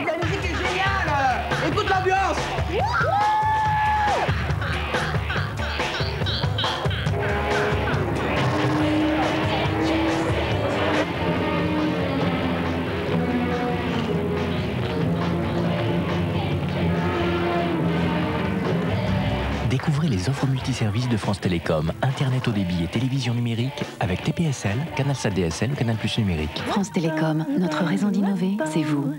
La musique est géniale. Écoute l'ambiance. Découvrez les offres multiservices de France Télécom, Internet haut débit et télévision numérique avec TPSL, CanalSat DSL ou Canal+ numérique. France Télécom, notre raison d'innover, c'est vous.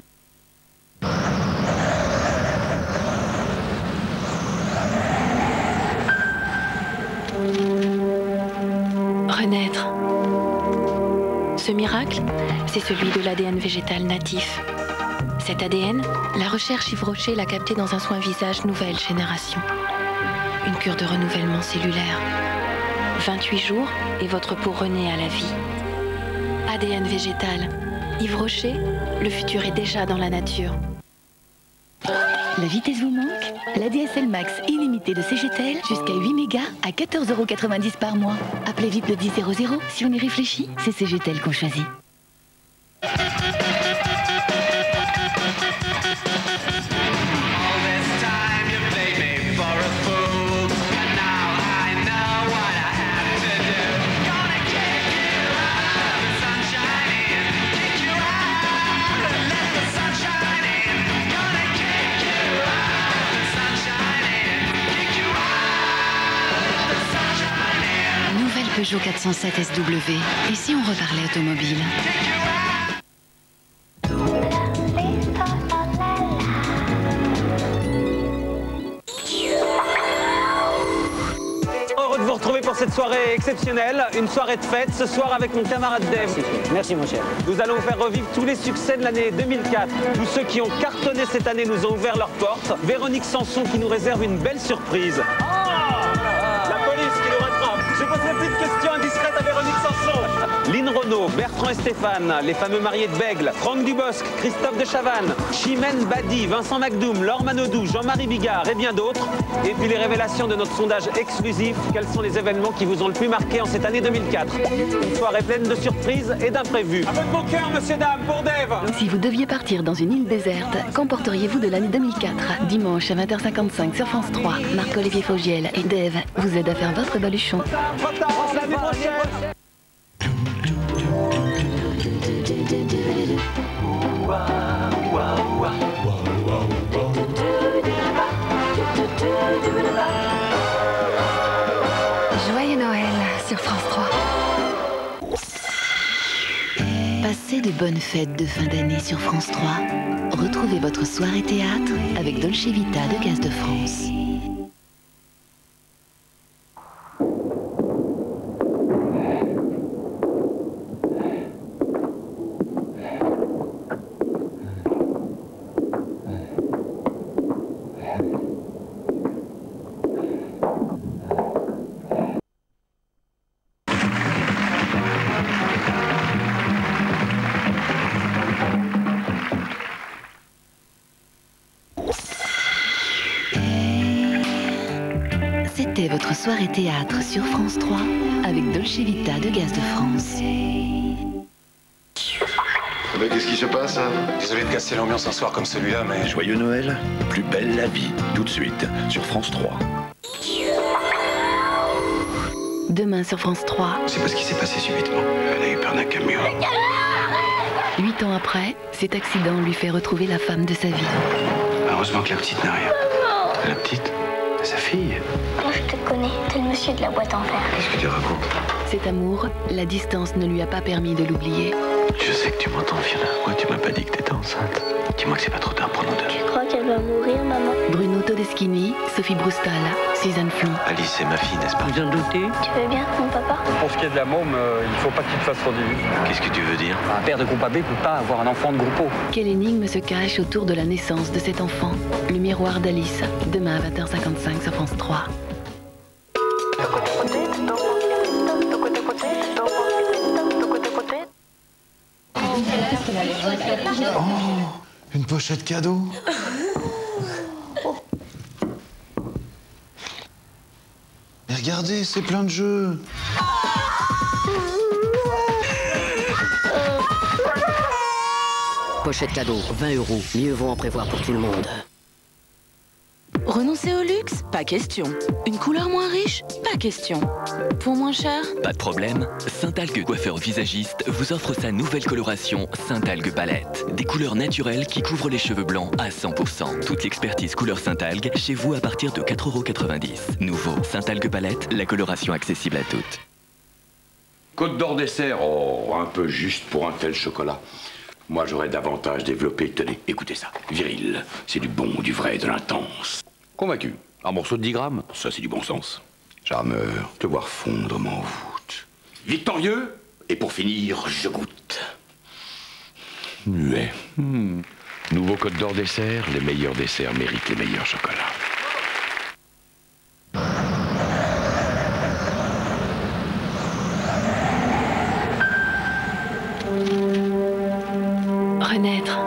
Renaître. Ce miracle, c'est celui de l'ADN végétal natif. Cet ADN, la recherche Yves Rocher l'a capté dans un soin visage nouvelle génération. Une cure de renouvellement cellulaire. 28 jours et votre peau renaît à la vie. ADN végétal. Yves Rocher, le futur est déjà dans la nature. La vitesse vous manque? La DSL Max illimitée de CGTEL jusqu'à 8 mégas à 14,90 € par mois. Appelez vite le 10 00. Si on y réfléchit, c'est CGTEL qu'on choisit. Peugeot 407 SW. Et si on reparlait automobile? Heureux de vous retrouver pour cette soirée exceptionnelle, une soirée de fête, ce soir avec mon camarade Dave. Merci mon cher. Nous allons vous faire revivre tous les succès de l'année 2004. Tous ceux qui ont cartonné cette année nous ont ouvert leurs portes. Véronique Sanson qui nous réserve une belle surprise. La police qui nous rattrape. Je pose une petite question indiscrète à Véronique Sanson. Lynn Renaud, Bertrand et Stéphane, les fameux mariés de Bègle, Franck Dubosc, Christophe de Chavannes, Chimène Badi, Vincent Macdoum, Laure Manodou, Jean-Marie Bigard et bien d'autres. Et puis les révélations de notre sondage exclusif. Quels sont les événements qui vous ont le plus marqué en cette année 2004? Une soirée pleine de surprises et d'imprévus. À votre bon cœur, monsieur, dame, pour Dave. Si vous deviez partir dans une île déserte, qu'emporteriez-vous de l'année 2004? Dimanche à 20h55 sur France 3, Marc-Olivier Fogiel et Dave vous aident à faire votre baluchon. L'année prochaine. Joyeux Noël sur France 3. Passez de bonnes fêtes de fin d'année sur France 3. Retrouvez votre soirée théâtre avec Dolce Vita de Gaz de France. C'était votre soirée théâtre sur France 3 avec Dolce Vita de Gaz de France. Mais qu'est-ce qui se passe hein? Désolé de casser l'ambiance un soir comme celui-là, mais... Joyeux Noël, plus belle la vie, tout de suite, sur France 3. Demain sur France 3. C'est pas ce qui s'est passé subitement. Elle a eu peur d'un camion. 8 ans après, cet accident lui fait retrouver la femme de sa vie. Heureusement que la petite n'a rien. La petite? Sa fille? Moi je te connais, t'es le monsieur de la boîte en fer. Qu'est-ce que tu racontes? Cet amour, la distance ne lui a pas permis de l'oublier. Je sais que tu m'entends, Fiona. Pourquoi tu m'as pas dit que t'étais enceinte? Dis-moi que c'est pas trop tard pour nous deux. Tu crois qu'elle va mourir, maman? Bruno Todeschini, Sophie Broustal, Suzanne Flon. Alice, c'est ma fille, n'est-ce pas? Vous en doutez? Tu veux bien, mon papa? Pour ce qui est de la môme, il faut pas qu'il te fasse trop du... Qu'est-ce que tu veux dire? Un père de groupe AB peut pas avoir un enfant de groupe. Quelle énigme se cache autour de la naissance de cet enfant? Le miroir d'Alice, demain à 20h55 sur France 3. Oh, une pochette cadeau. Mais regardez, c'est plein de jeux. Pochette cadeau, 20 €. Mieux vaut en prévoir pour tout le monde. Renoncer au luxe? Pas question. Une couleur moins riche? Pas question. Pour moins cher? Pas de problème. Saint-Algue Coiffeur Visagiste vous offre sa nouvelle coloration Saint-Algue Palette. Des couleurs naturelles qui couvrent les cheveux blancs à 100%. Toute l'expertise couleur Saint-Algue chez vous à partir de 4,90 €. Nouveau Saint-Algue Palette, la coloration accessible à toutes. Côte d'Or dessert, oh, un peu juste pour un tel chocolat. Moi, j'aurais davantage développé, tenez, écoutez ça, viril, c'est du bon, du vrai, de l'intense. Convaincu, un morceau de 10 grammes, ça c'est du bon sens. Charmeur, te voir fondre m'envoûte. Victorieux, et pour finir, je goûte. Muet. Nouveau Côte d'Or dessert, les meilleurs desserts méritent les meilleurs chocolats. Renaître.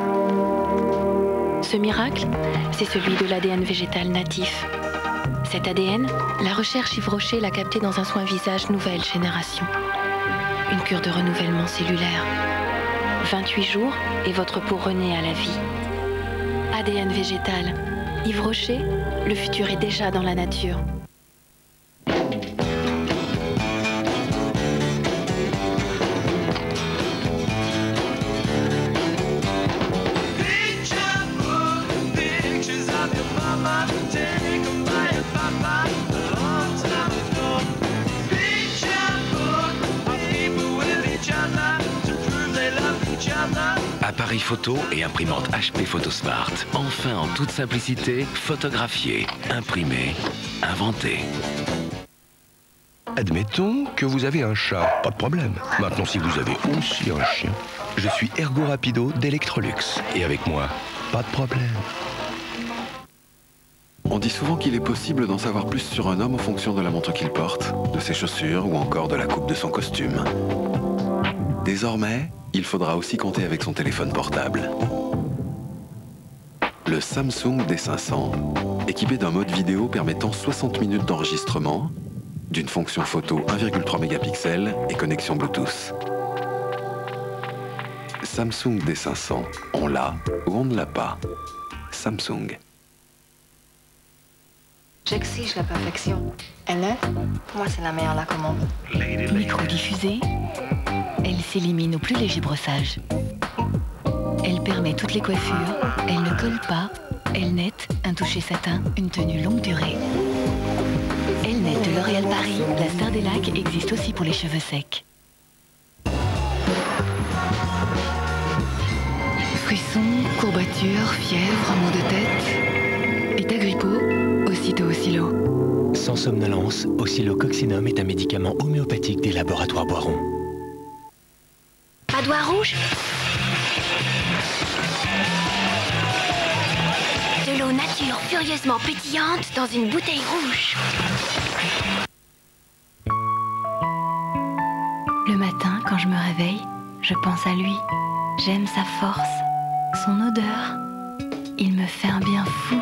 Ce miracle, c'est celui de l'ADN végétal natif. Cet ADN, la recherche Yves Rocher l'a capté dans un soin visage nouvelle génération. Une cure de renouvellement cellulaire. 28 jours et votre peau renaît à la vie. ADN végétal. Yves Rocher, le futur est déjà dans la nature. Appareil photo et imprimante HP Photosmart. Enfin, en toute simplicité, photographier, imprimer, inventer. Admettons que vous avez un chat, pas de problème. Maintenant, si vous avez aussi un chien, je suis Ergo Rapido d'Electrolux. Et avec moi, pas de problème. On dit souvent qu'il est possible d'en savoir plus sur un homme en fonction de la montre qu'il porte, de ses chaussures ou encore de la coupe de son costume. Désormais, il faudra aussi compter avec son téléphone portable. Le Samsung D500, équipé d'un mode vidéo permettant 60 minutes d'enregistrement, d'une fonction photo 1,3 mégapixels et connexion Bluetooth. Samsung D500, on l'a ou on ne l'a pas. Samsung. J'exige la perfection. Elle est, pour moi, c'est la meilleure la commande. Micro-diffusée, elle s'élimine au plus léger brossage. Elle permet toutes les coiffures, elle ne colle pas, elle net, un toucher satin, une tenue longue durée. Elle net de L'Oréal Paris, la star des lacs existe aussi pour les cheveux secs. Frissons, courbatures, fièvre, maux de tête. Et ta grippeau, aussitôt Oscillo. Sans somnolence, Oscillococcinum est un médicament homéopathique des laboratoires Boiron. Pas doigt rouge? De l'eau nature furieusement pétillante dans une bouteille rouge. Le matin, quand je me réveille, je pense à lui. J'aime sa force, son odeur. Il me fait un bien fou.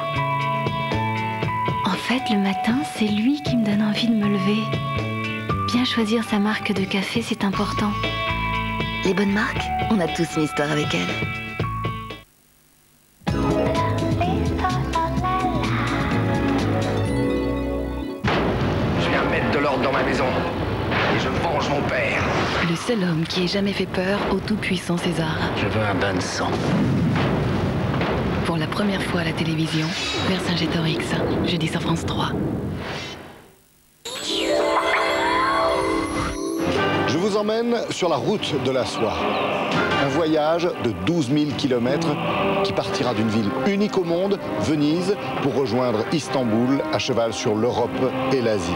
En fait, le matin, c'est lui qui me donne envie de me lever. Bien choisir sa marque de café, c'est important. Les bonnes marques, on a tous une histoire avec elles. Je viens mettre de l'ordre dans ma maison. Et je venge mon père. Le seul homme qui ait jamais fait peur au tout-puissant César. Je veux un bain de sang. Pour la première fois à la télévision, Vercingétorix, jeudi sur France 3. Je vous emmène sur la route de la soie. Un voyage de 12 000 km qui partira d'une ville unique au monde, Venise, pour rejoindre Istanbul, à cheval sur l'Europe et l'Asie.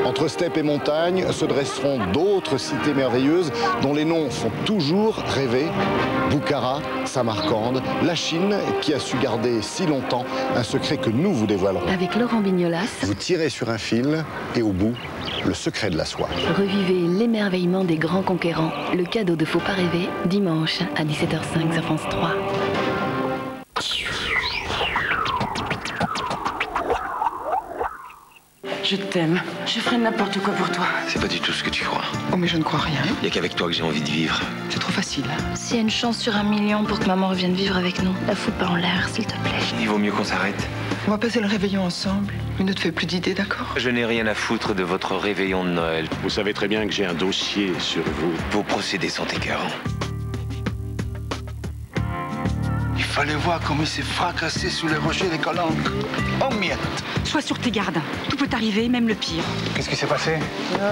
Entre steppes et montagnes se dresseront d'autres cités merveilleuses dont les noms font toujours rêver. Bukhara, Samarcande, la Chine qui a su garder si longtemps un secret que nous vous dévoilerons. Avec Laurent Bignolas, vous tirez sur un fil et au bout, le secret de la soie. Revivez l'émerveillement des grands conquérants. Le cadeau de Faut pas rêver, dimanche à 17h05 sur France 3. Je t'aime. Je ferai n'importe quoi pour toi. C'est pas du tout ce que tu crois. Oh, mais je ne crois rien. Il y a qu'avec toi que j'ai envie de vivre. C'est trop facile. S'il y a une chance sur 1 million pour que maman revienne vivre avec nous, la fous pas en l'air, s'il te plaît. Il vaut mieux qu'on s'arrête. On va passer le réveillon ensemble. Mais ne te fais plus d'idées, d'accord? Je n'ai rien à foutre de votre réveillon de Noël. Vous savez très bien que j'ai un dossier sur vous. Vos procédés sont écœurants. Il fallait voir comment il s'est fracassé sous les rochers des Calanques. En miettes. Sois sur tes gardes. Tout peut arriver, même le pire. Qu'est-ce qui s'est passé?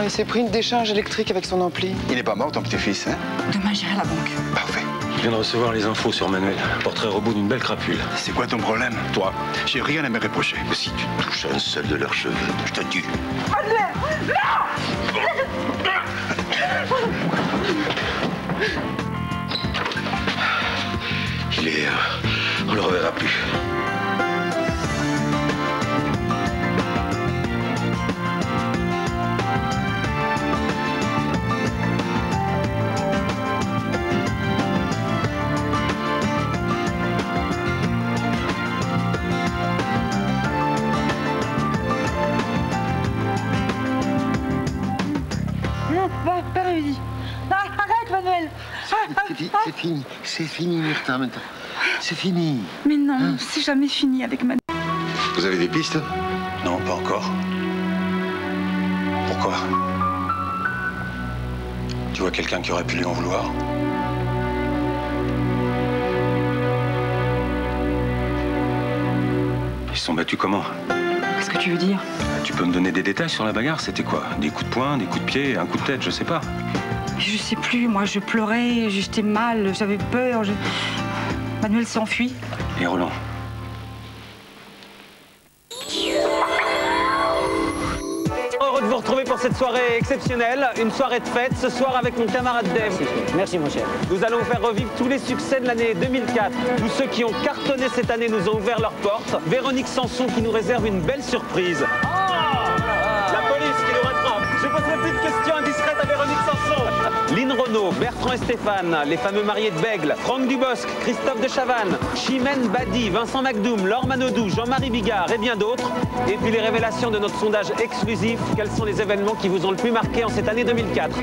Il s'est pris une décharge électrique avec son ampli. Il n'est pas mort, ton petit-fils, hein? Demain, j'irai à la banque. Parfait. Je viens de recevoir les infos sur Manuel. Portrait robot d'une belle crapule. C'est quoi ton problème? Toi, j'ai rien à me reprocher. Si tu touches à un seul de leurs cheveux, je te tue. Il est... on le reverra plus. Pas réussi. Arrête, Manuel. C'est fini, Myrtha, maintenant. C'est fini. Mais non, c'est jamais fini avec Manuel. Vous avez des pistes? Non, pas encore. Pourquoi? Tu vois quelqu'un qui aurait pu lui en vouloir? Ils se sont battus comment? Qu'est-ce que tu veux dire? Tu peux me donner des détails sur la bagarre? C'était quoi? Des coups de poing, des coups de pied, un coup de tête, je sais pas. Je sais plus, moi je pleurais, j'étais mal, j'avais peur. Manuel s'enfuit. Et Roland? Heureux de vous retrouver pour cette soirée exceptionnelle, une soirée de fête, ce soir avec mon camarade Dave. Merci mon cher. Nous allons vous faire revivre tous les succès de l'année 2004. Tous ceux qui ont cartonné cette année nous ont ouvert leurs portes. Véronique Sanson qui nous réserve une belle surprise. La police qui nous rattrape. Je poserai plus de questions indiscrètes à Véronique Sanson. Lynn Renaud, Bertrand et Stéphane, les fameux mariés de Bègle, Franck Dubosc, Christophe de Chavannes, Chimène Badi, Vincent McDoom, Laure Manodou, Jean-Marie Bigard et bien d'autres. Et puis les révélations de notre sondage exclusif. Quels sont les événements qui vous ont le plus marqué en cette année 2004?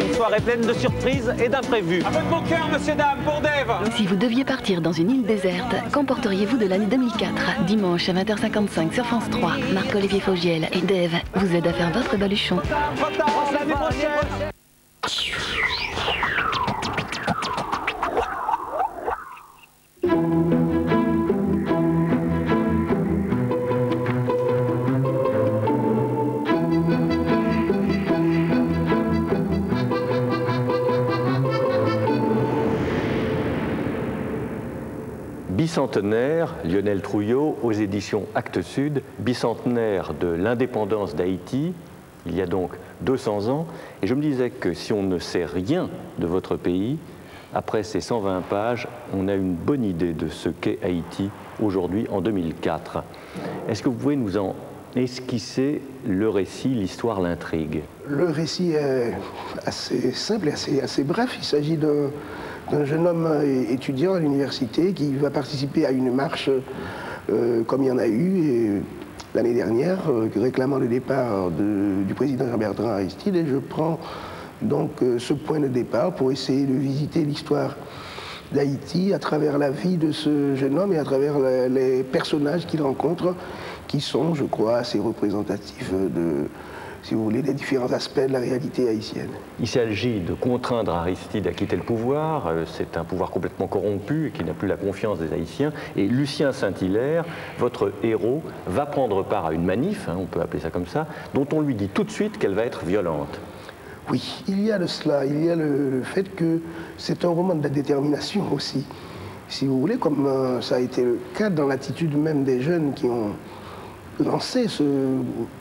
Une soirée pleine de surprises et d'imprévus. Un peu de bon cœur, monsieur, dame, pour Dave. Si vous deviez partir dans une île déserte, qu'emporteriez-vous de l'année 2004? Dimanche à 20h55 sur France 3, Marc-Olivier Fogiel et Dave vous aident à faire votre baluchon. Trop tard, on se l'année prochaine. Bicentenaire, Lionel Trouillot, aux éditions Actes Sud, bicentenaire de l'indépendance d'Haïti, il y a donc 200 ans. Et je me disais que si on ne sait rien de votre pays, après ces 120 pages, on a une bonne idée de ce qu'est Haïti aujourd'hui en 2004. Est-ce que vous pouvez nous en esquisser le récit, l'histoire, l'intrigue? Le récit est assez simple et assez bref. Il s'agit d'un jeune homme étudiant à l'université qui va participer à une marche comme il y en a eu l'année dernière, réclamant le départ du président Jean-Bertrand Aristide. Et je prends donc ce point de départ pour essayer de visiter l'histoire d'Haïti à travers la vie de ce jeune homme et à travers les personnages qu'il rencontre, qui sont, je crois, assez représentatifs si vous voulez, des différents aspects de la réalité haïtienne. Il s'agit de contraindre Aristide à quitter le pouvoir. C'est un pouvoir complètement corrompu et qui n'a plus la confiance des Haïtiens. Et Lucien Saint-Hilaire, votre héros, va prendre part à une manif, on peut appeler ça comme ça, dont on lui dit tout de suite qu'elle va être violente. Oui, il y a de cela. Il y a le fait que c'est un roman de la détermination aussi. Si vous voulez, comme ça a été le cas dans l'attitude même des jeunes qui ont lancé ce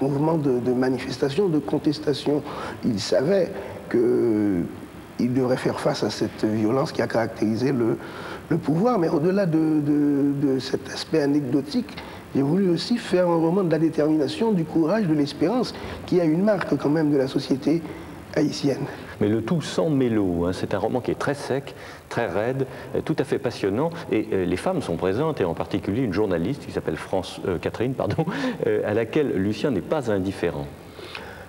mouvement de manifestation, de contestation. Ils savaient qu'ils devraient faire face à cette violence qui a caractérisé le pouvoir. Mais au-delà de cet aspect anecdotique, j'ai voulu aussi faire un roman de la détermination, du courage, de l'espérance, qui a une marque quand même de la société haïtienne. mais le tout sans mélo. Hein. C'est un roman qui est très sec, très raide, tout à fait passionnant. Et les femmes sont présentes, et en particulier une journaliste qui s'appelle Catherine, à laquelle Lucien n'est pas indifférent.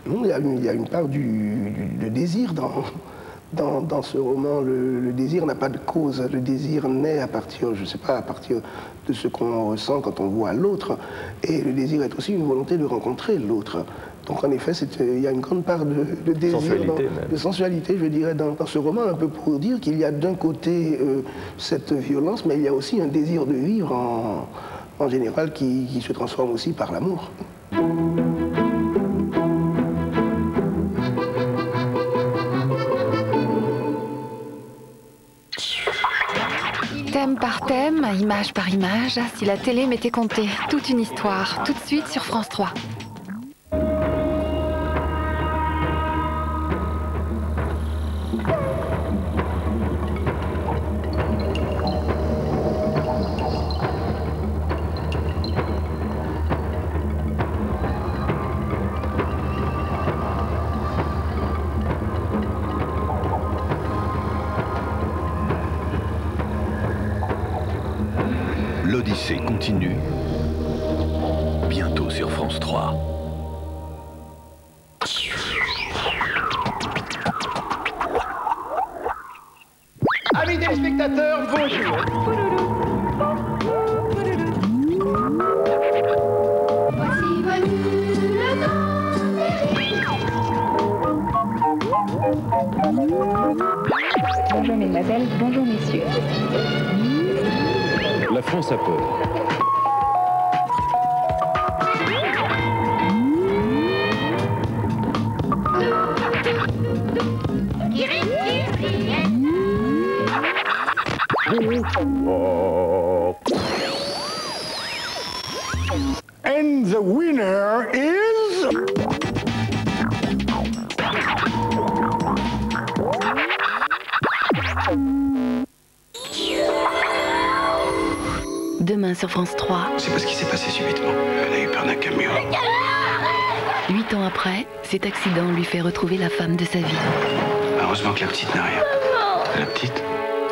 Non, il y a une part de désir dans ce roman. Le désir n'a pas de cause. Le désir naît à partir, je ne sais pas, à partir de ce qu'on ressent quand on voit l'autre. Et le désir est aussi une volonté de rencontrer l'autre. Donc en effet, il y a une grande part de désir, de sensualité, je dirais, dans ce roman, un peu pour dire qu'il y a d'un côté cette violence, mais il y a aussi un désir de vivre en général qui se transforme aussi par l'amour. Thème par thème, image par image, si la télé m'était contée, toute une histoire, tout de suite sur France 3. L'Odyssée continue, bientôt sur France 3. Amis téléspectateurs, bonjour. Voici venu le temps. Bonjour mesdemoiselles, bonjour messieurs. La France a peur. And the winner is... Demain sur France 3. C'est pas ce qui s'est passé subitement. Elle a eu peur d'un camion. 8 ans après, cet accident lui fait retrouver la femme de sa vie. Heureusement que la petite n'a rien. La petite?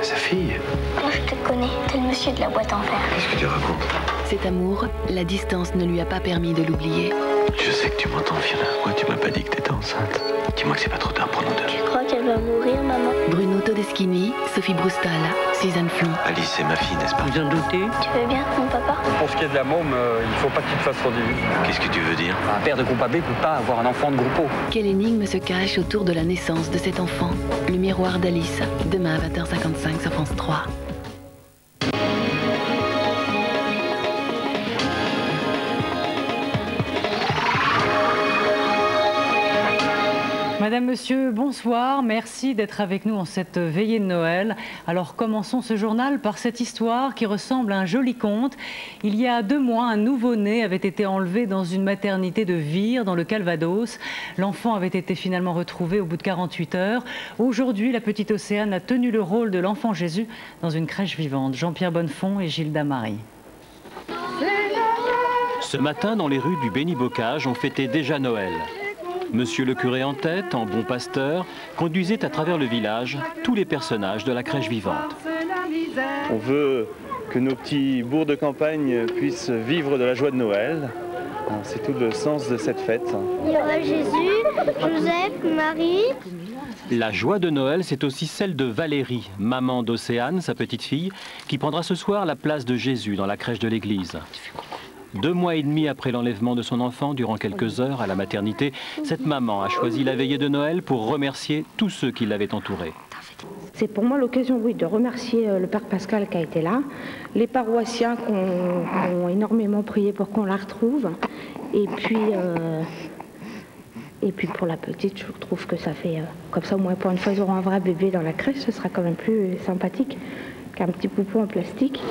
Sa fille? Moi, je te connais. T'es le monsieur de la boîte en fer. Qu'est-ce que tu racontes? Cet amour, la distance ne lui a pas permis de l'oublier. Je sais que tu m'entends, Fiona. Pourquoi tu m'as pas dit que t'étais enceinte? Dis-moi que c'est pas trop tard pour nous deux. Tu crois qu'elle va mourir, maman? Bruno Todeschini, Sophie Broustal, Suzanne Flon. Alice, c'est ma fille, n'est-ce pas? Vous en doutez? Tu veux bien, mon papa? Pour ce qui est de la môme, il faut pas qu'il te fasse rediviser. Qu'est-ce que tu veux dire? Un père de groupe AB peut pas avoir un enfant de groupe. Quelle énigme se cache autour de la naissance de cet enfant? Le miroir d'Alice, demain à 20h55 sur France 3. Madame, Monsieur, bonsoir. Merci d'être avec nous en cette veillée de Noël. Alors commençons ce journal par cette histoire qui ressemble à un joli conte. Il y a 2 mois, un nouveau-né avait été enlevé dans une maternité de Vire, dans le Calvados. L'enfant avait été finalement retrouvé au bout de 48 heures. Aujourd'hui, la petite Océane a tenu le rôle de l'enfant Jésus dans une crèche vivante. Jean-Pierre Bonnefond et Gilda Marie. Ce matin, dans les rues du Béni-Bocage, on fêtait déjà Noël. Monsieur le curé en tête, en bon pasteur, conduisait à travers le village tous les personnages de la crèche vivante. On veut que nos petits bourgs de campagne puissent vivre de la joie de Noël. C'est tout le sens de cette fête. Il y aura Jésus, Joseph, Marie. La joie de Noël, c'est aussi celle de Valérie, maman d'Océane, sa petite fille, qui prendra ce soir la place de Jésus dans la crèche de l'église. 2 mois et demi après l'enlèvement de son enfant, durant quelques heures à la maternité, cette maman a choisi la veillée de Noël pour remercier tous ceux qui l'avaient entourée. C'est pour moi l'occasion, oui, de remercier le Père Pascal qui a été là, les paroissiens qui ont énormément prié pour qu'on la retrouve, et puis pour la petite, je trouve que ça fait, comme ça au moins pour une fois ils auront un vrai bébé dans la crèche, ce sera quand même plus sympathique qu'un petit poupon en plastique.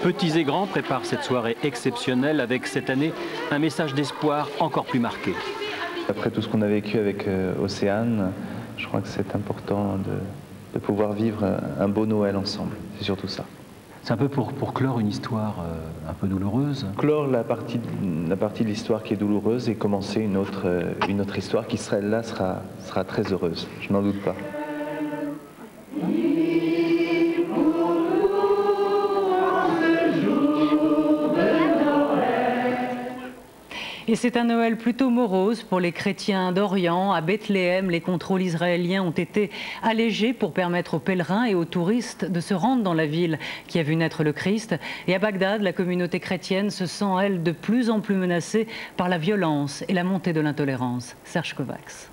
Petits et grands préparent cette soirée exceptionnelle avec cette année un message d'espoir encore plus marqué. Après tout ce qu'on a vécu avec Océane, je crois que c'est important de pouvoir vivre un beau Noël ensemble. C'est surtout ça. C'est un peu pour clore une histoire un peu douloureuse. Clore la partie de l'histoire qui est douloureuse et commencer une autre histoire qui sera très heureuse, je n'en doute pas. Et c'est un Noël plutôt morose pour les chrétiens d'Orient. À Bethléem, les contrôles israéliens ont été allégés pour permettre aux pèlerins et aux touristes de se rendre dans la ville qui a vu naître le Christ. Et à Bagdad, la communauté chrétienne se sent, elle, de plus en plus menacée par la violence et la montée de l'intolérance. Serge Kovacs.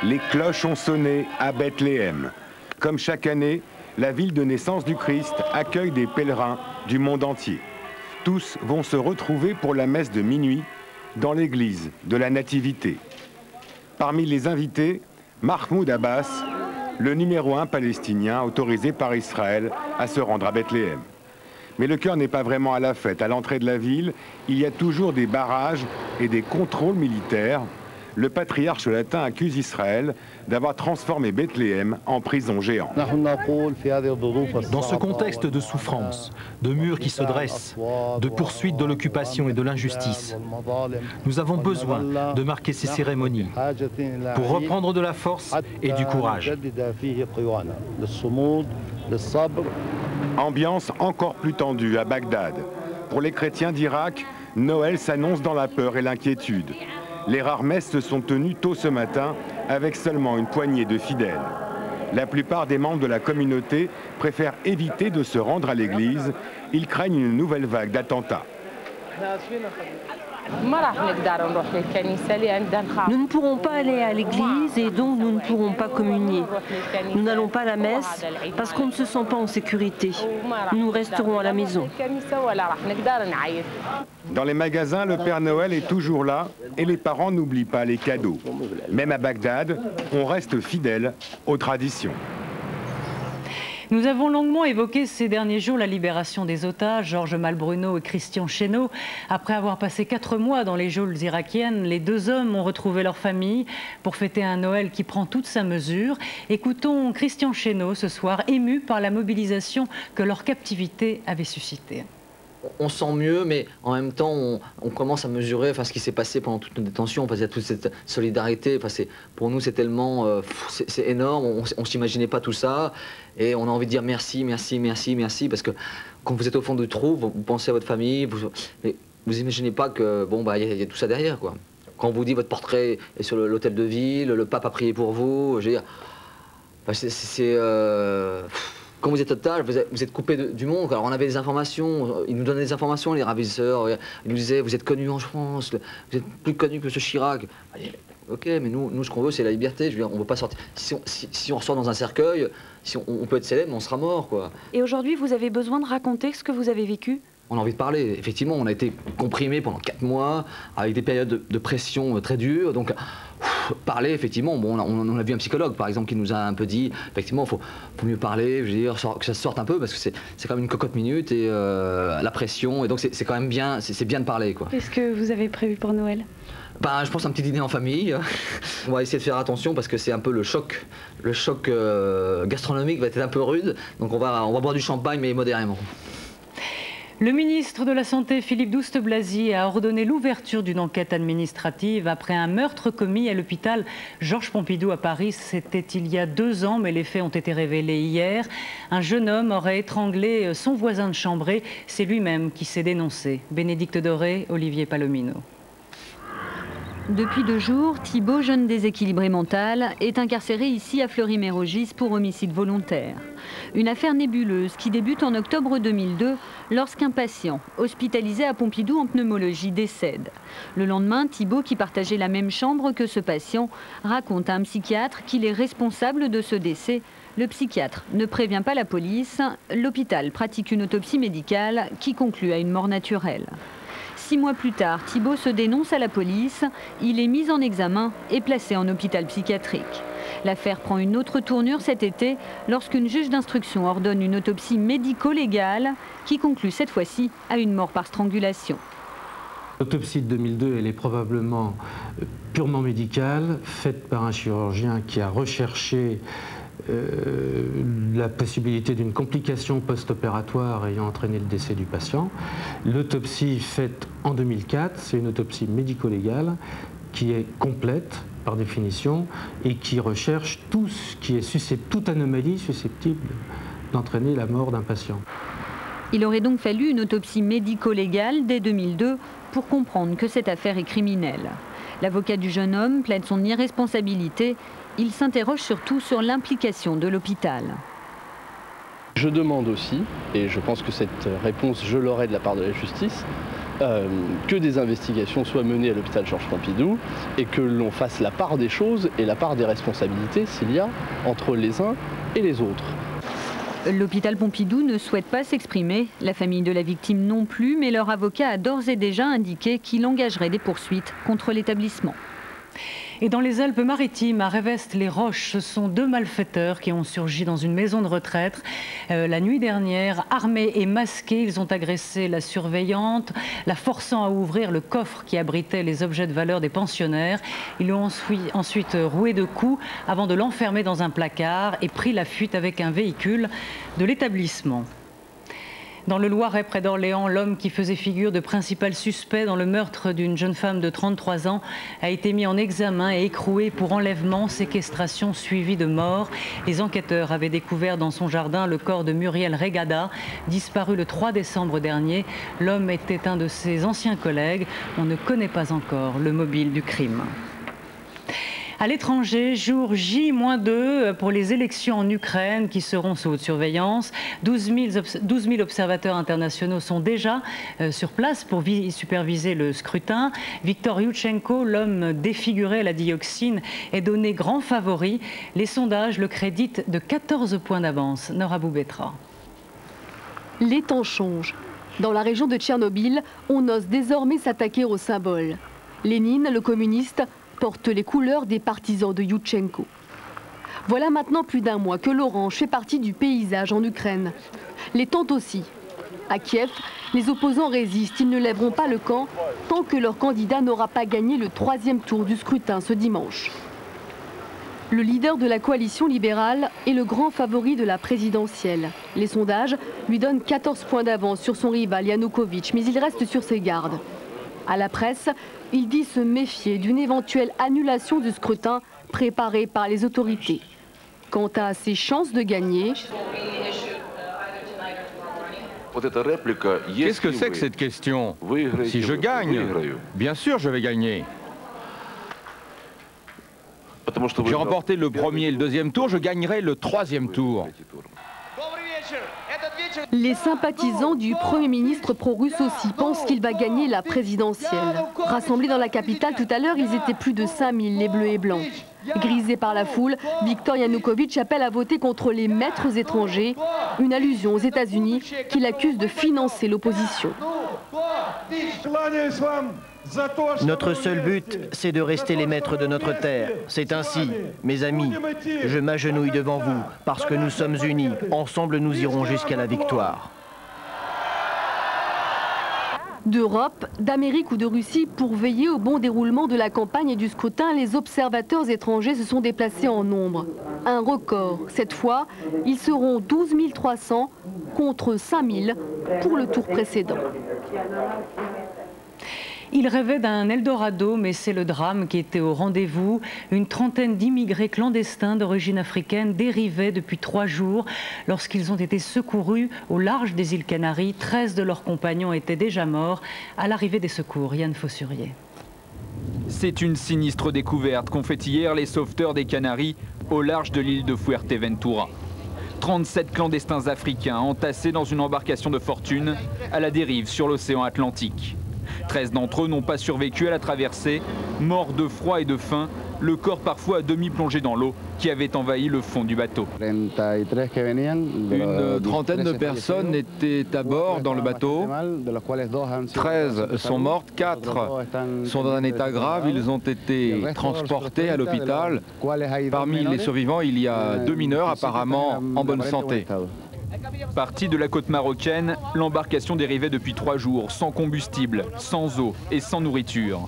Les cloches ont sonné à Bethléem. Comme chaque année, la ville de naissance du Christ accueille des pèlerins du monde entier. Tous vont se retrouver pour la messe de minuit dans l'église de la Nativité. Parmi les invités, Mahmoud Abbas, le numéro 1 palestinien autorisé par Israël à se rendre à Bethléem. Mais le cœur n'est pas vraiment à la fête. À l'entrée de la ville, il y a toujours des barrages et des contrôles militaires. Le patriarche latin accuse Israël d'avoir transformé Bethléem en prison géante. Dans ce contexte de souffrance, de murs qui se dressent, de poursuites de l'occupation et de l'injustice, nous avons besoin de marquer ces cérémonies pour reprendre de la force et du courage. Ambiance encore plus tendue à Bagdad. Pour les chrétiens d'Irak, Noël s'annonce dans la peur et l'inquiétude. Les rares messes se sont tenues tôt ce matin avec seulement une poignée de fidèles. La plupart des membres de la communauté préfèrent éviter de se rendre à l'église. Ils craignent une nouvelle vague d'attentats. Nous ne pourrons pas aller à l'église et donc nous ne pourrons pas communier. Nous n'allons pas à la messe parce qu'on ne se sent pas en sécurité. Nous resterons à la maison. Dans les magasins, le Père Noël est toujours là et les parents n'oublient pas les cadeaux. Même à Bagdad, on reste fidèle aux traditions. Nous avons longuement évoqué ces derniers jours la libération des otages, Georges Malbruno et Christian Chesneau. Après avoir passé 4 mois dans les geôles irakiennes, les deux hommes ont retrouvé leur famille pour fêter un Noël qui prend toute sa mesure. Écoutons Christian Chesneau ce soir, ému par la mobilisation que leur captivité avait suscitée. On sent mieux, mais en même temps, on commence à mesurer ce qui s'est passé pendant toute notre détention. Il y a toute cette solidarité. Pour nous, c'est tellement... c'est énorme. On ne s'imaginait pas tout ça. Et on a envie de dire merci, merci, merci, merci. Parce que quand vous êtes au fond du trou, vous pensez à votre famille. Mais vous n'imaginez pas que, y a tout ça derrière, quoi. Quand on vous dit votre portrait est sur l'hôtel de ville, le pape a prié pour vous, je veux dire... Quand vous êtes otage, vous êtes coupé du monde. Alors on avait des informations, ils nous donnaient des informations, les ravisseurs. Ils nous disaient, vous êtes connus en France, vous êtes plus connus que M. Chirac. Ok, mais nous ce qu'on veut, c'est la liberté. Je veux dire, on ne veut pas sortir. Si on ressort dans un cercueil, on peut être célèbre, mais on sera mort, quoi. Et aujourd'hui, vous avez besoin de raconter ce que vous avez vécu ? On a envie de parler. Effectivement, on a été comprimés pendant 4 mois, avec des périodes de pression très dures. Donc, parler, effectivement, on a vu un psychologue, par exemple, qui nous a un peu dit, effectivement, il faut mieux parler, je veux dire, que ça sorte un peu, parce que c'est quand même une cocotte minute, et la pression, et donc c'est quand même bien, c'est bien de parler, quoi. Qu'est-ce que vous avez prévu pour Noël ? Je pense un petit dîner en famille. On va essayer de faire attention parce que c'est un peu le choc gastronomique va être un peu rude, donc on va boire du champagne, mais modérément. Le ministre de la Santé, Philippe Douste-Blazy, a ordonné l'ouverture d'une enquête administrative après un meurtre commis à l'hôpital Georges Pompidou à Paris. C'était il y a 2 ans, mais les faits ont été révélés hier. Un jeune homme aurait étranglé son voisin de chambrée. C'est lui-même qui s'est dénoncé. Bénédicte Doré, Olivier Palomino. Depuis 2 jours, Thibault, jeune déséquilibré mental, est incarcéré ici à Fleury-Mérogis pour homicide volontaire. Une affaire nébuleuse qui débute en octobre 2002 lorsqu'un patient, hospitalisé à Pompidou en pneumologie, décède. Le lendemain, Thibault, qui partageait la même chambre que ce patient, raconte à un psychiatre qu'il est responsable de ce décès. Le psychiatre ne prévient pas la police. L'hôpital pratique une autopsie médicale qui conclut à une mort naturelle. 6 mois plus tard, Thibault se dénonce à la police. Il est mis en examen et placé en hôpital psychiatrique. L'affaire prend une autre tournure cet été lorsqu'une juge d'instruction ordonne une autopsie médico-légale qui conclut cette fois-ci à une mort par strangulation. L'autopsie de 2002, elle est probablement purement médicale, faite par un chirurgien qui a recherché la possibilité d'une complication post-opératoire ayant entraîné le décès du patient. L'autopsie faite en 2004, c'est une autopsie médico-légale qui est complète par définition et qui recherche tout ce qui est susceptible, toute anomalie susceptible d'entraîner la mort d'un patient. Il aurait donc fallu une autopsie médico-légale dès 2002 pour comprendre que cette affaire est criminelle. L'avocat du jeune homme plaide son irresponsabilité. Il s'interroge surtout sur l'implication de l'hôpital. Je demande aussi, et je pense que cette réponse je l'aurai de la part de la justice, que des investigations soient menées à l'hôpital Georges Pompidou et que l'on fasse la part des choses et la part des responsabilités s'il y a entre les uns et les autres. L'hôpital Pompidou ne souhaite pas s'exprimer, la famille de la victime non plus, mais leur avocat a d'ores et déjà indiqué qu'il engagerait des poursuites contre l'établissement. Et dans les Alpes-Maritimes, à Réveste-les-Roches, ce sont 2 malfaiteurs qui ont surgi dans une maison de retraite. La nuit dernière, armés et masqués, ils ont agressé la surveillante, la forçant à ouvrir le coffre qui abritait les objets de valeur des pensionnaires. Ils l'ont ensuite roué de coups avant de l'enfermer dans un placard et pris la fuite avec un véhicule de l'établissement. Dans le Loiret, près d'Orléans, l'homme qui faisait figure de principal suspect dans le meurtre d'une jeune femme de 33 ans a été mis en examen et écroué pour enlèvement, séquestration suivie de mort. Les enquêteurs avaient découvert dans son jardin le corps de Muriel Regada, disparu le 3 décembre dernier. L'homme était un de ses anciens collègues. On ne connaît pas encore le mobile du crime. À l'étranger, jour J-2 pour les élections en Ukraine qui seront sous haute surveillance. 12 000 observateurs internationaux sont déjà sur place pour superviser le scrutin. Viktor Yushchenko, l'homme défiguré à la dioxine, est donné grand favori. Les sondages le créditent de 14 points d'avance. Nora Boubetra. Les temps changent. Dans la région de Tchernobyl, on ose désormais s'attaquer aux symboles. Lénine, le communiste, porte les couleurs des partisans de Yushchenko. Voilà maintenant plus d'un mois que l'orange fait partie du paysage en Ukraine. Les tentes aussi. À Kiev, les opposants résistent, ils ne lèveront pas le camp tant que leur candidat n'aura pas gagné le 3e tour du scrutin ce dimanche. Le leader de la coalition libérale est le grand favori de la présidentielle. Les sondages lui donnent 14 points d'avance sur son rival Yanukovych, mais il reste sur ses gardes. À la presse, il dit se méfier d'une éventuelle annulation du scrutin préparé par les autorités. Quant à ses chances de gagner... Qu'est-ce que c'est que cette question? Si je gagne, bien sûr je vais gagner. J'ai remporté le 1er et le 2e tour, je gagnerai le 3e tour. Les sympathisants du Premier ministre pro-russe aussi pensent qu'il va gagner la présidentielle. Rassemblés dans la capitale tout à l'heure, ils étaient plus de 5000, les bleus et blancs. Grisé par la foule, Viktor Yanukovych appelle à voter contre les maîtres étrangers, une allusion aux États-Unis qu'il accuse de financer l'opposition. Notre seul but, c'est de rester les maîtres de notre terre. C'est ainsi, mes amis, je m'agenouille devant vous, parce que nous sommes unis. Ensemble, nous irons jusqu'à la victoire. D'Europe, d'Amérique ou de Russie, pour veiller au bon déroulement de la campagne et du scrutin, les observateurs étrangers se sont déplacés en nombre. Un record. Cette fois, ils seront 12 300 contre 5 000 pour le tour précédent. Il rêvait d'un Eldorado, mais c'est le drame qui était au rendez-vous. Une trentaine d'immigrés clandestins d'origine africaine dérivaient depuis 3 jours. Lorsqu'ils ont été secourus au large des îles Canaries, 13 de leurs compagnons étaient déjà morts à l'arrivée des secours. Yann Fossurier. C'est une sinistre découverte qu'ont fait hier les sauveteurs des Canaries au large de l'île de Fuerteventura. 37 clandestins africains entassés dans une embarcation de fortune à la dérive sur l'océan Atlantique. 13 d'entre eux n'ont pas survécu à la traversée, morts de froid et de faim, le corps parfois à demi plongé dans l'eau qui avait envahi le fond du bateau. Une trentaine de personnes étaient à bord dans le bateau. 13 sont mortes, 4 sont dans un état grave. Ils ont été transportés à l'hôpital. Parmi les survivants, il y a 2 mineurs apparemment en bonne santé. Partie de la côte marocaine, l'embarcation dérivait depuis 3 jours, sans combustible, sans eau et sans nourriture.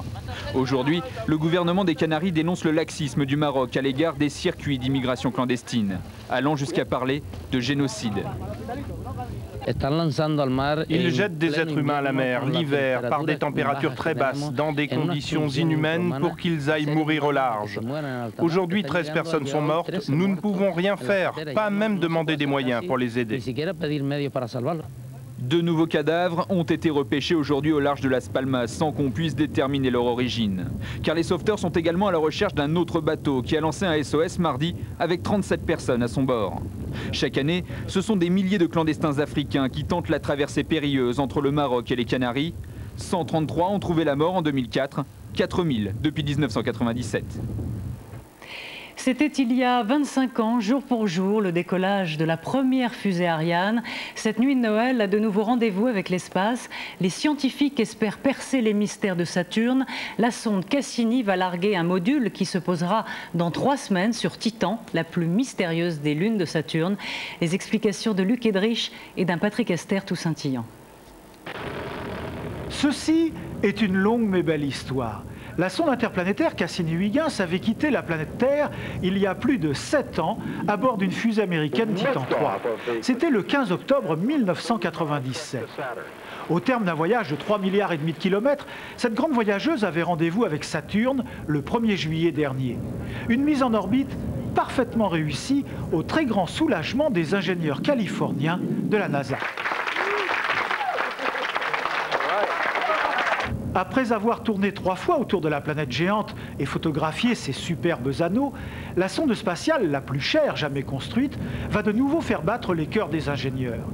Aujourd'hui, le gouvernement des Canaries dénonce le laxisme du Maroc à l'égard des circuits d'immigration clandestine, allant jusqu'à parler de génocide. Ils jettent des êtres humains à la mer, l'hiver, par des températures très basses, dans des conditions inhumaines pour qu'ils aillent mourir au large. Aujourd'hui, 13 personnes sont mortes, nous ne pouvons rien faire, pas même demander des moyens pour les aider. De nouveaux cadavres ont été repêchés aujourd'hui au large de Las Palmas sans qu'on puisse déterminer leur origine. Car les sauveteurs sont également à la recherche d'un autre bateau qui a lancé un SOS mardi avec 37 personnes à son bord. Chaque année, ce sont des milliers de clandestins africains qui tentent la traversée périlleuse entre le Maroc et les Canaries. 133 ont trouvé la mort en 2004, 4000 depuis 1997. C'était il y a 25 ans, jour pour jour, le décollage de la première fusée Ariane. Cette nuit de Noël a de nouveau rendez-vous avec l'espace. Les scientifiques espèrent percer les mystères de Saturne. La sonde Cassini va larguer un module qui se posera dans 3 semaines sur Titan, la plus mystérieuse des lunes de Saturne. Les explications de Luc Edrich et d'un Patrick Esther tout scintillant. Ceci est une longue mais belle histoire. La sonde interplanétaire Cassini-Huygens avait quitté la planète Terre il y a plus de 7 ans à bord d'une fusée américaine Titan 3. C'était le 15 octobre 1997. Au terme d'un voyage de 3,5 milliards de kilomètres, cette grande voyageuse avait rendez-vous avec Saturne le 1er juillet dernier. Une mise en orbite parfaitement réussie au très grand soulagement des ingénieurs californiens de la NASA. Après avoir tourné 3 fois autour de la planète géante et photographié ses superbes anneaux, la sonde spatiale la plus chère jamais construite va de nouveau faire battre les cœurs des ingénieurs.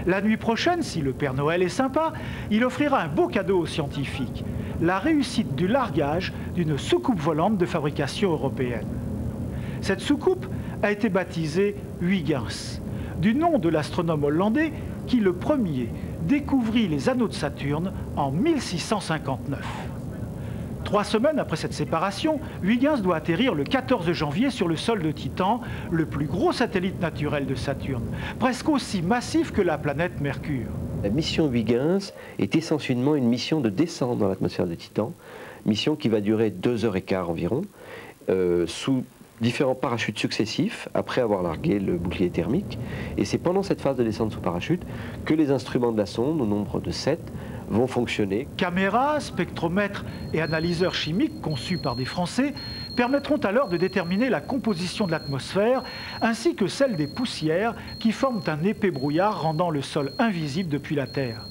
La nuit prochaine, si le Père Noël est sympa, il offrira un beau cadeau aux scientifiques, la réussite du largage d'une soucoupe volante de fabrication européenne. Cette soucoupe a été baptisée Huygens, du nom de l'astronome hollandais qui le premier découvrit les anneaux de Saturne en 1659. 3 semaines après cette séparation, Huygens doit atterrir le 14 janvier sur le sol de Titan, le plus gros satellite naturel de Saturne, presque aussi massif que la planète Mercure. La mission Huygens est essentiellement une mission de descente dans l'atmosphère de Titan, mission qui va durer 2h15 environ, sous différents parachutes successifs après avoir largué le bouclier thermique. Et c'est pendant cette phase de descente sous parachute que les instruments de la sonde, au nombre de 7, vont fonctionner. Caméras, spectromètres et analyseurs chimiques conçus par des Français permettront alors de déterminer la composition de l'atmosphère ainsi que celle des poussières qui forment un épais brouillard rendant le sol invisible depuis la Terre.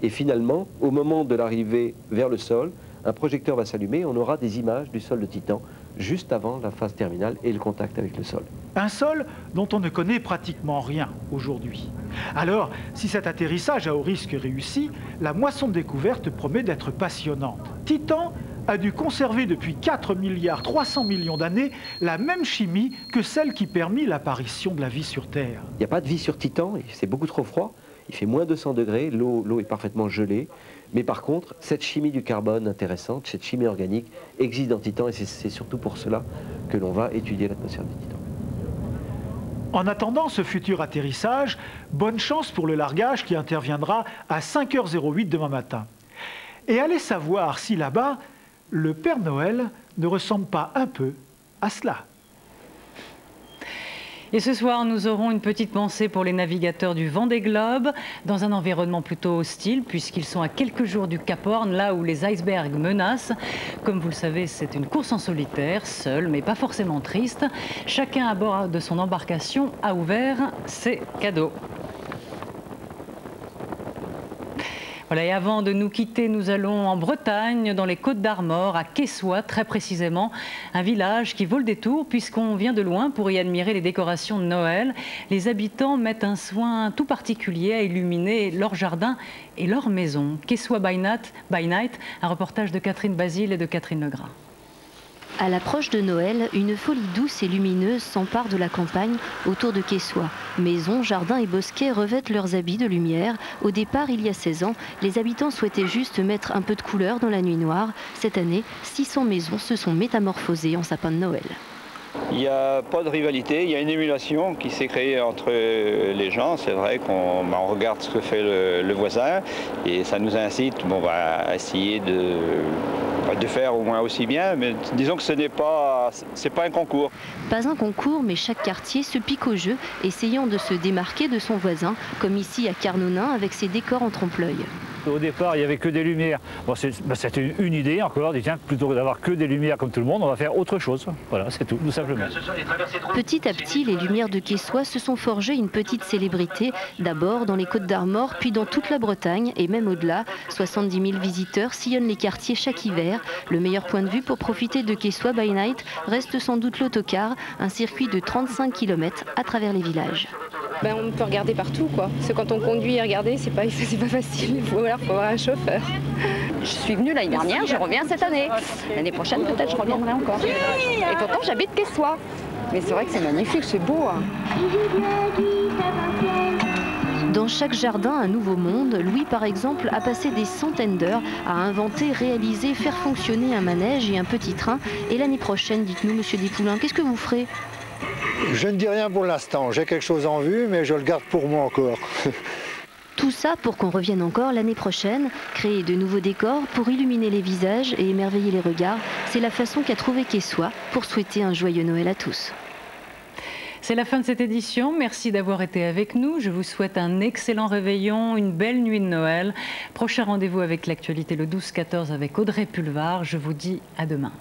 Et finalement, au moment de l'arrivée vers le sol, un projecteur va s'allumer et on aura des images du sol de Titan juste avant la phase terminale et le contact avec le sol. Un sol dont on ne connaît pratiquement rien aujourd'hui. Alors, si cet atterrissage à haut risque réussit, la moisson de découverte promet d'être passionnante. Titan a dû conserver depuis 4,3 milliards d'années la même chimie que celle qui permit l'apparition de la vie sur Terre. Il n'y a pas de vie sur Titan, c'est beaucoup trop froid, il fait moins 200 degrés, l'eau est parfaitement gelée. Mais par contre, cette chimie du carbone intéressante, cette chimie organique, existe dans Titan et c'est surtout pour cela que l'on va étudier l'atmosphère de Titan. En attendant ce futur atterrissage, bonne chance pour le largage qui interviendra à 5h08 demain matin. Et allez savoir si là-bas, le Père Noël ne ressemble pas un peu à cela. Et ce soir, nous aurons une petite pensée pour les navigateurs du Vendée Globe, dans un environnement plutôt hostile, puisqu'ils sont à quelques jours du Cap Horn, là où les icebergs menacent. Comme vous le savez, c'est une course en solitaire, seule, mais pas forcément triste. Chacun à bord de son embarcation a ouvert ses cadeaux. Voilà, et avant de nous quitter, nous allons en Bretagne, dans les Côtes d'Armor, à Quessoy très précisément, un village qui vaut le détour puisqu'on vient de loin pour y admirer les décorations de Noël. Les habitants mettent un soin tout particulier à illuminer leur jardin et leur maison. Quessoy by night, un reportage de Catherine Basile et de Catherine Legras. À l'approche de Noël, une folie douce et lumineuse s'empare de la campagne autour de Quessoy. Maisons, jardins et bosquets revêtent leurs habits de lumière. Au départ, il y a 16 ans, les habitants souhaitaient juste mettre un peu de couleur dans la nuit noire. Cette année, 600 maisons se sont métamorphosées en sapins de Noël. Il n'y a pas de rivalité, il y a une émulation qui s'est créée entre les gens. C'est vrai qu'on regarde ce que fait le voisin et ça nous incite à essayer de faire au moins aussi bien, mais disons que c'est pas un concours. Pas un concours, mais chaque quartier se pique au jeu, essayant de se démarquer de son voisin, comme ici à Carnonin avec ses décors en trompe-l'œil. Au départ, il n'y avait que des lumières. Bon, c'était une idée encore, tiens, plutôt que d'avoir que des lumières comme tout le monde, on va faire autre chose. Voilà, c'est tout simplement. Petit à petit, les lumières de Quessoy se sont forgées une petite célébrité, d'abord dans les Côtes d'Armor, puis dans toute la Bretagne et même au-delà. 70 000 visiteurs sillonnent les quartiers chaque hiver. Le meilleur point de vue pour profiter de Quessoy by Night reste sans doute l'autocar, un circuit de 35 km à travers les villages. On peut regarder partout, quoi. Parce que quand on conduit et regarder, c'est pas facile. Il faut avoir un chauffeur. Je suis venue l'année dernière, je reviens cette année. L'année prochaine, peut-être, je reviendrai encore. Et pourtant, j'habite Quessoy. Mais c'est vrai que c'est magnifique, c'est beau. Hein. Dans chaque jardin, un nouveau monde. Louis, par exemple, a passé des centaines d'heures à inventer, réaliser, faire fonctionner un manège et un petit train. Et l'année prochaine, dites-nous, monsieur Despoulains, qu'est-ce que vous ferez ? Je ne dis rien pour l'instant. J'ai quelque chose en vue, mais je le garde pour moi encore. Tout ça pour qu'on revienne encore l'année prochaine, créer de nouveaux décors pour illuminer les visages et émerveiller les regards. C'est la façon qu'a trouvé Quessoy pour souhaiter un joyeux Noël à tous. C'est la fin de cette édition. Merci d'avoir été avec nous. Je vous souhaite un excellent réveillon, une belle nuit de Noël. Prochain rendez-vous avec l'actualité le 12-14 avec Audrey Pulvar. Je vous dis à demain.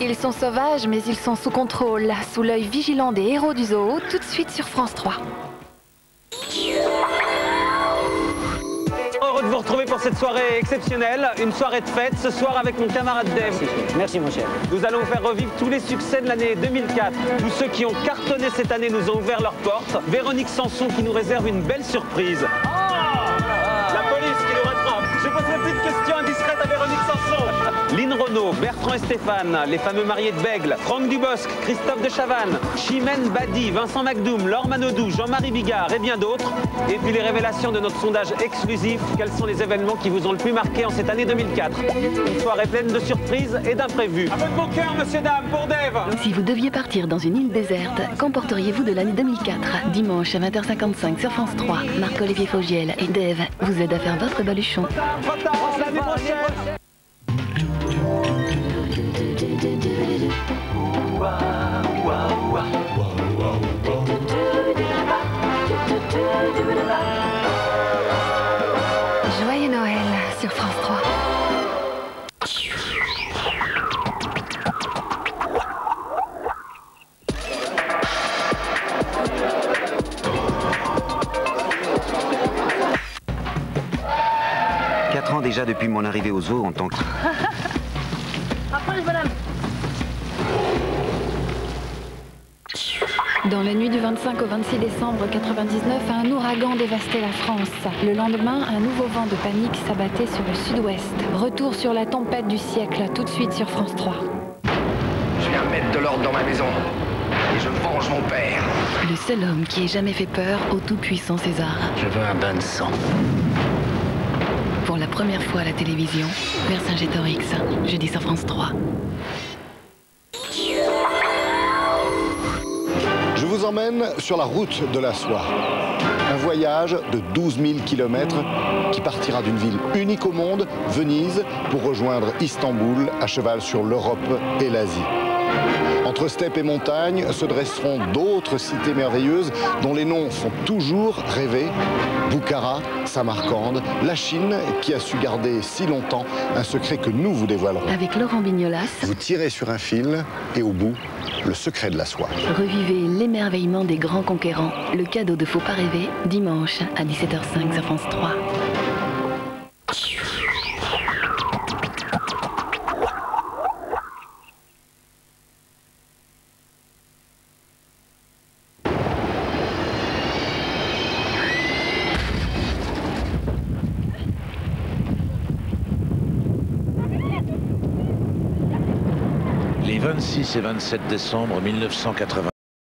Ils sont sauvages, mais ils sont sous contrôle, sous l'œil vigilant des héros du zoo, tout de suite sur France 3. Heureux de vous retrouver pour cette soirée exceptionnelle, une soirée de fête, ce soir avec mon camarade Dave. Merci mon cher. Nous allons vous faire revivre tous les succès de l'année 2004. Tous ceux qui ont cartonné cette année nous ont ouvert leurs portes. Véronique Sanson qui nous réserve une belle surprise. La police qui nous rattrape. Je pose une petite question indiscrète à Véronique Sanson. Lynn Renaud, Bertrand et Stéphane, les fameux mariés de Bègle, Franck Dubosc, Christophe de Chavannes, Chimène Badi, Vincent McDoom, Laure Manodou, Jean-Marie Bigard et bien d'autres. Et puis les révélations de notre sondage exclusif. Quels sont les événements qui vous ont le plus marqué en cette année 2004? Une soirée pleine de surprises et d'imprévus. Un peu de bon cœur, monsieur, dame, pour Dave. Si vous deviez partir dans une île déserte, qu'emporteriez-vous de l'année 2004? Dimanche à 20h55 sur France 3, Marc-Olivier Fogiel et Dave vous aident à faire votre baluchon. Trop tard, l'année prochaine. Joyeux Noël sur France 3. Quatre ans déjà depuis mon arrivée au zoo en tant que... Dans la nuit du 25 au 26 décembre 1999, un ouragan dévastait la France. Le lendemain, un nouveau vent de panique s'abattait sur le sud-ouest. Retour sur la tempête du siècle, tout de suite sur France 3. Je viens mettre de l'ordre dans ma maison. Et je venge mon père. Le seul homme qui ait jamais fait peur au tout-puissant César. Je veux un bain de sang. Pour la première fois à la télévision, Vercingétorix, jeudi sur France 3. Je vous emmène sur la route de la soie. Un voyage de 12 000 km qui partira d'une ville unique au monde, Venise, pour rejoindre Istanbul, à cheval sur l'Europe et l'Asie. Entre steppes et montagnes se dresseront d'autres cités merveilleuses dont les noms font toujours rêver. Bukhara, Samarcande, la Chine qui a su garder si longtemps un secret que nous vous dévoilerons. Avec Laurent Bignolas. Vous tirez sur un fil et au bout, le secret de la soie. Revivez l'émerveillement des grands conquérants. Le cadeau de Faut pas rêver, dimanche à 17h05 sur France 3. Les 26 et 27 décembre 1980.